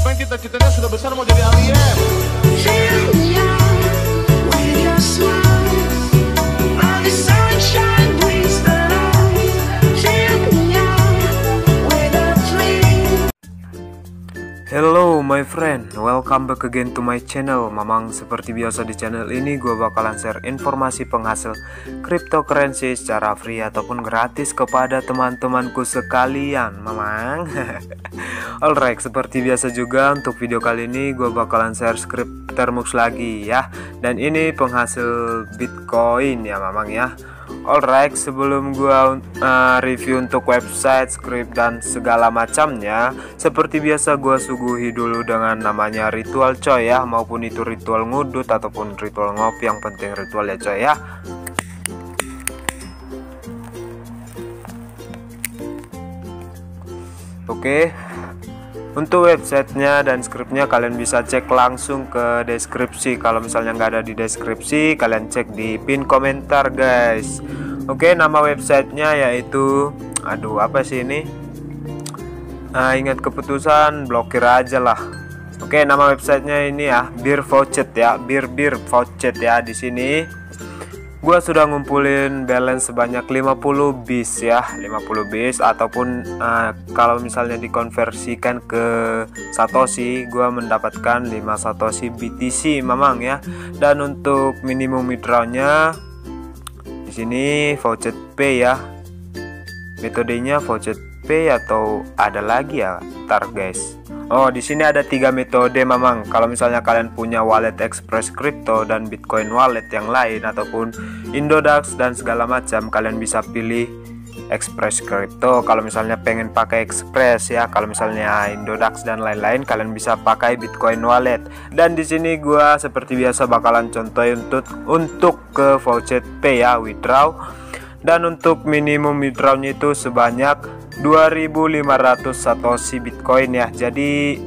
Siapa yang cita-citanya sudah besar mau jadi alien? Hello my friend, welcome back again to my channel. Mamang, seperti biasa di channel ini gue bakalan share informasi penghasil cryptocurrency secara free ataupun gratis kepada teman-temanku sekalian, Mamang. Alright, seperti biasa juga untuk video kali ini gue bakalan share script Termux lagi ya. Dan ini penghasil Bitcoin ya, Mamang ya. Alright, sebelum gua review untuk website, script dan segala macamnya, seperti biasa gua suguhi dulu dengan namanya ritual coy ya, maupun itu ritual ngudut ataupun ritual ngopi, yang penting ritual ya coy ya. Oke. Untuk websitenya dan scriptnya kalian bisa cek langsung ke deskripsi. Kalau misalnya nggak ada di deskripsi, kalian cek di pin komentar guys. Oke, nama websitenya yaitu, apa sih ini? Ingat keputusan, blokir aja lah. Oke, nama websitenya ini ya, Beer Vouchet ya, Beer Vouchet ya. Di sini gua sudah ngumpulin balance sebanyak 50 bis ya, 50 bis ataupun kalau misalnya dikonversikan ke Satoshi, gua mendapatkan 5 Satoshi BTC Mamang ya. Dan untuk minimum withdrawnya di sini Vouchet Pay ya. Metodenya Vouchet Pay atau ada lagi ya, ntar guys. Oh, di sini ada 3 metode Mamang. Kalau misalnya kalian punya wallet Express Crypto dan Bitcoin wallet yang lain ataupun Indodax dan segala macam, kalian bisa pilih Express Crypto. Kalau misalnya pengen pakai Express ya, kalau misalnya Indodax dan lain-lain, kalian bisa pakai Bitcoin wallet. Dan di sini gua seperti biasa bakalan contohin untuk ke Vouchet Pay ya, withdraw. Dan untuk minimum withdrawnya itu sebanyak 2.500 Satoshi Bitcoin ya. Jadi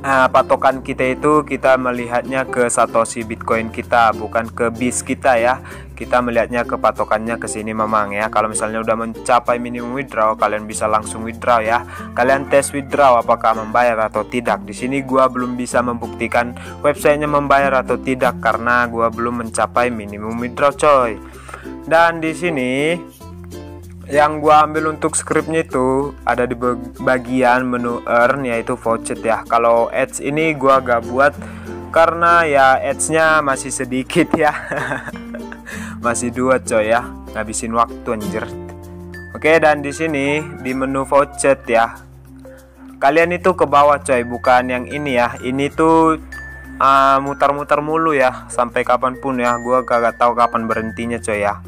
patokan kita itu kita melihatnya ke Satoshi Bitcoin kita, bukan ke bis kita ya. Kita melihatnya ke patokannya ke sini Mamang ya. Kalau misalnya udah mencapai minimum withdraw, kalian bisa langsung withdraw ya. Kalian tes withdraw apakah membayar atau tidak. Di sini gua belum bisa membuktikan websitenya membayar atau tidak karena gua belum mencapai minimum withdraw coy. Dan di sini yang gua ambil untuk scriptnya itu ada di bagian menu earn, yaitu voucher ya. Kalau ads ini gua gak buat karena ya ads-nya masih sedikit ya. Masih 2 coy ya, ngabisin waktu anjir. Oke, dan di sini di menu voucher ya, kalian itu ke bawah coy, bukan yang ini ya. Ini tuh mutar-mutar mulu ya sampai kapanpun ya. Gua kagak tahu kapan berhentinya coy ya.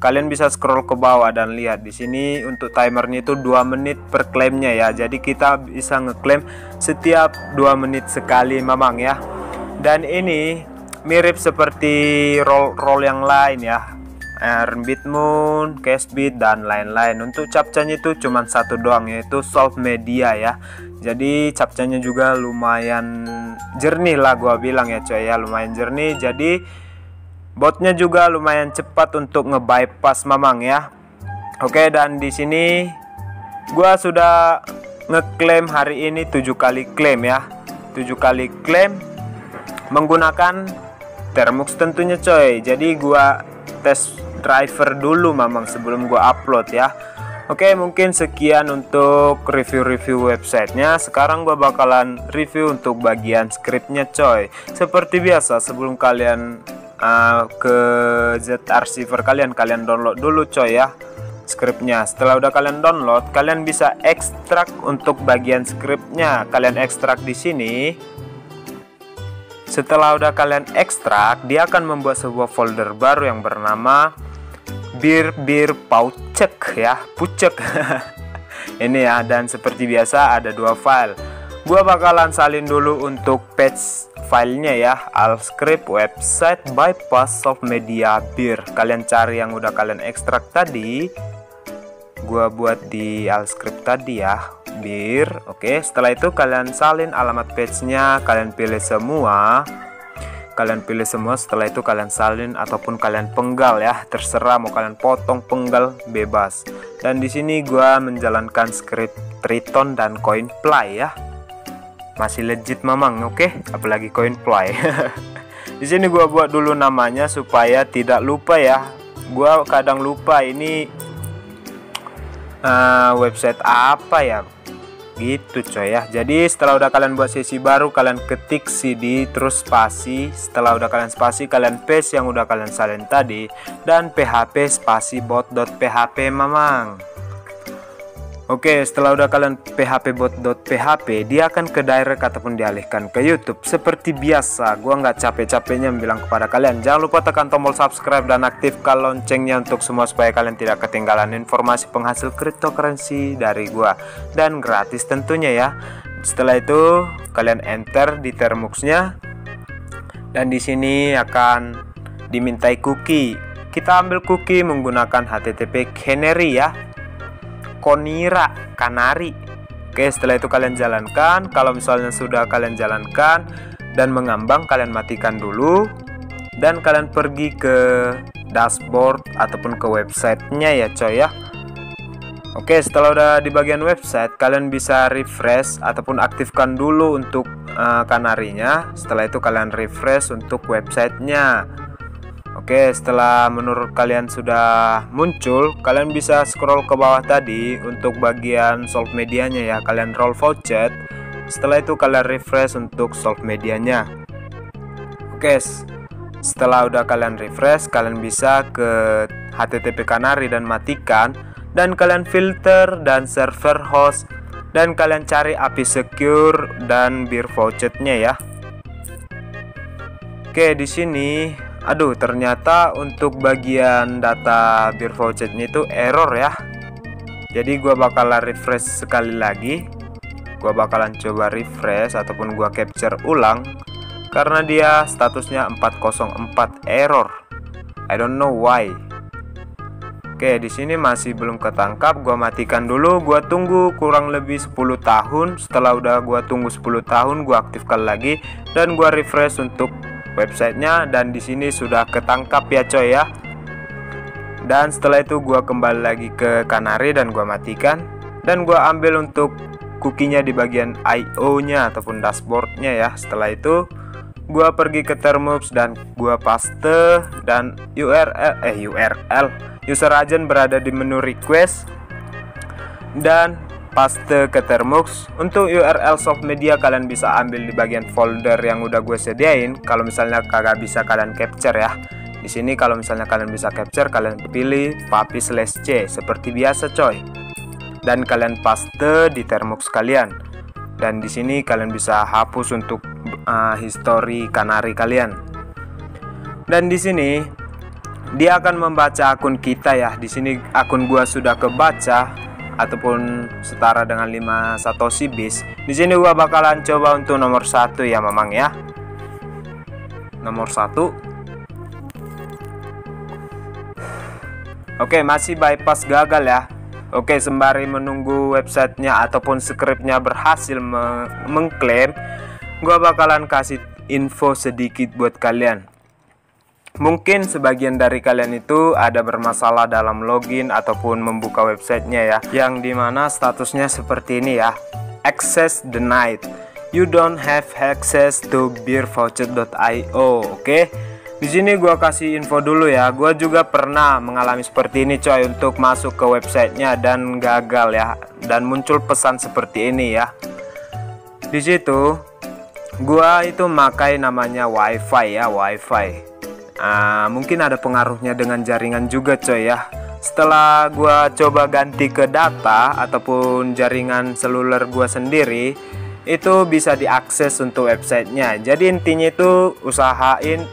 Kalian bisa scroll ke bawah dan lihat di sini untuk timernya itu 2 menit per klaimnya ya. Jadi kita bisa ngeklaim setiap 2 menit sekali Mamang ya. Dan ini mirip seperti roll yang lain ya, Bitmoon, Cashbit dan lain-lain. Untuk captchanya itu cuma satu doang, yaitu Solve Media ya. Jadi captchanya juga lumayan jernih lah gua bilang ya coy ya, lumayan jernih. Jadi botnya juga lumayan cepat untuk nge-bypass Mamang ya. Oke, dan di sini gua sudah ngeklaim hari ini 7 kali klaim ya. 7 kali klaim menggunakan Termux tentunya coy. Jadi gua tes driver dulu Mamang sebelum gua upload ya. Oke, mungkin sekian untuk review-review websitenya. Sekarang gua bakalan review untuk bagian scriptnya coy. Seperti biasa, sebelum kalian ke Z-Archiver kalian download dulu coy ya scriptnya. Setelah udah kalian download, kalian bisa ekstrak untuk bagian scriptnya. Kalian ekstrak di sini. Setelah udah kalian ekstrak, dia akan membuat sebuah folder baru yang bernama Beer Vouchet ya, Pucek. Ini ya, dan seperti biasa ada 2 file. Gua bakalan salin dulu untuk page filenya ya, Alscript website bypass Solve Media Beer. Kalian cari yang udah kalian ekstrak tadi. Gua buat di Alscript tadi ya, Beer. Oke, setelah itu kalian salin alamat page-nya, kalian pilih semua. Setelah itu kalian salin ataupun kalian penggal ya, terserah mau kalian potong, penggal, bebas. Dan di sini gua menjalankan script Triton dan CoinFly ya. masih legit mamang. Oke, apalagi Coinfly. Di sini gua buat dulu namanya supaya tidak lupa ya. Gua kadang lupa ini website apa ya gitu coy ya. Jadi setelah udah kalian buat sesi baru, kalian ketik cd terus spasi. Setelah udah kalian spasi, kalian paste yang udah kalian salin tadi dan php spasi bot.php mamang. Oke, setelah udah kalian php bot.php, dia akan ke direct ataupun dialihkan ke YouTube. Seperti biasa, gua nggak capek-capeknya bilang kepada kalian, jangan lupa tekan tombol subscribe dan aktifkan loncengnya untuk semua supaya kalian tidak ketinggalan informasi penghasil cryptocurrency dari gua dan gratis tentunya ya. Setelah itu kalian enter di termux-nya dan di sini akan dimintai cookie. Kita ambil cookie menggunakan HTTP canary ya. Canary. Oke, setelah itu kalian jalankan. Kalau misalnya sudah kalian jalankan dan mengambang, kalian matikan dulu dan kalian pergi ke dashboard ataupun ke websitenya ya coy ya. Oke, setelah udah di bagian website, kalian bisa refresh ataupun aktifkan dulu untuk kanarinya. Setelah itu kalian refresh untuk websitenya. Oke, setelah menurut kalian sudah muncul, kalian bisa scroll ke bawah tadi untuk bagian solve medianya ya. Kalian roll voucher. Setelah itu kalian refresh untuk solve medianya. Oke, setelah udah kalian refresh, kalian bisa ke HTTP Canary dan matikan, dan kalian filter dan server host, dan kalian cari API secure dan beer voucher-nya ya. Oke, di sini aduh, ternyata untuk bagian data beer voucher-nya itu error ya. Jadi gua bakalan refresh sekali lagi. Gua bakalan coba refresh ataupun gua capture ulang karena dia statusnya 404 error. I don't know why. Oke, di sini masih belum ketangkap. Gua matikan dulu. Gua tunggu kurang lebih 10 tahun. Setelah udah gua tunggu 10 tahun, gua aktifkan lagi dan gua refresh untuk websitenya, dan di sini sudah ketangkap ya coy ya. Dan setelah itu gua kembali lagi ke Canary dan gua matikan dan gua ambil untuk cookie-nya di bagian IO-nya ataupun dashboard-nya ya. Setelah itu gua pergi ke termux dan gua paste dan URL user agent berada di menu request dan paste ke termux. Untuk URL soft media kalian bisa ambil di bagian folder yang udah gue sediain. Kalau misalnya kagak bisa kalian capture ya. Di sini kalau misalnya kalian bisa capture, kalian pilih papi/c seperti biasa coy. Dan kalian paste di termux kalian. Dan di sini kalian bisa hapus untuk history Canary kalian. Dan di sini dia akan membaca akun kita ya. Di sini akun gua sudah kebaca ataupun setara dengan 5 satoshi bis. Di sini gua bakalan coba untuk nomor 1 ya mamang ya. Nomor 1. Oke, masih bypass gagal ya. Oke, sembari menunggu websitenya ataupun scriptnya berhasil mengklaim, gua bakalan kasih info sedikit buat kalian. Mungkin sebagian dari kalian itu ada bermasalah dalam login ataupun membuka websitenya ya, yang dimana statusnya seperti ini ya. Access denied. You don't have access to beervoucher.io. Oke. Di sini gua kasih info dulu ya. Gua juga pernah mengalami seperti ini coy untuk masuk ke websitenya dan gagal ya, dan muncul pesan seperti ini ya. Di situ gua itu memakai namanya WiFi ya, WiFi. Mungkin ada pengaruhnya dengan jaringan juga coy ya. Setelah gua coba ganti ke data ataupun jaringan seluler gua sendiri, itu bisa diakses untuk websitenya. Jadi intinya itu usahain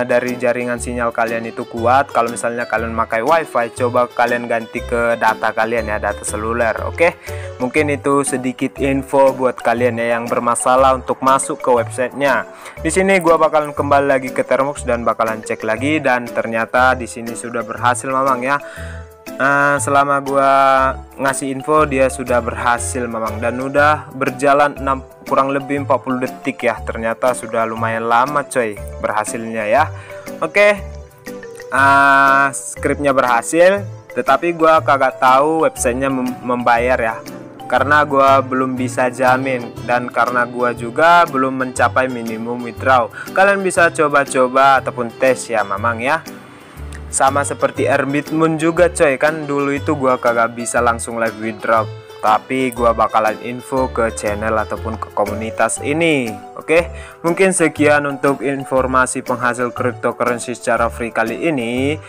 dari jaringan sinyal kalian itu kuat. Kalau misalnya kalian pakai WiFi, coba kalian ganti ke data kalian ya, data seluler. Oke, mungkin itu sedikit info buat kalian ya yang bermasalah untuk masuk ke websitenya. Di sini gua bakalan kembali lagi ke termux dan bakalan cek lagi, dan ternyata di sini sudah berhasil mamang ya. Selama gua ngasih info dia sudah berhasil mamang, dan udah berjalan kurang lebih 40 detik ya. Ternyata sudah lumayan lama coy berhasilnya ya. Oke, scriptnya berhasil, tetapi gua kagak tahu websitenya membayar ya, karena gua belum bisa jamin, dan karena gua juga belum mencapai minimum withdraw. Kalian bisa coba-coba ataupun tes ya mamang ya. Sama seperti Earnbit Moon juga coy, kan dulu itu gua kagak bisa langsung live withdraw, tapi gua bakalan info ke channel ataupun ke komunitas ini. Oke, mungkin sekian untuk informasi penghasil cryptocurrency secara free kali ini.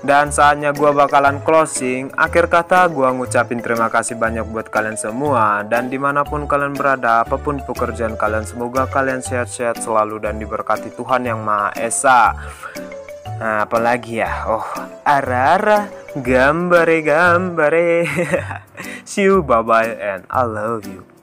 Dan saatnya gua bakalan closing. Akhir kata gua ngucapin terima kasih banyak buat kalian semua. Dan dimanapun kalian berada, apapun pekerjaan kalian, semoga kalian sehat-sehat selalu dan diberkati Tuhan Yang Maha Esa. Nah, apalagi ya? Oh, ara-ara, gambare. See you, bye-bye, and I love you.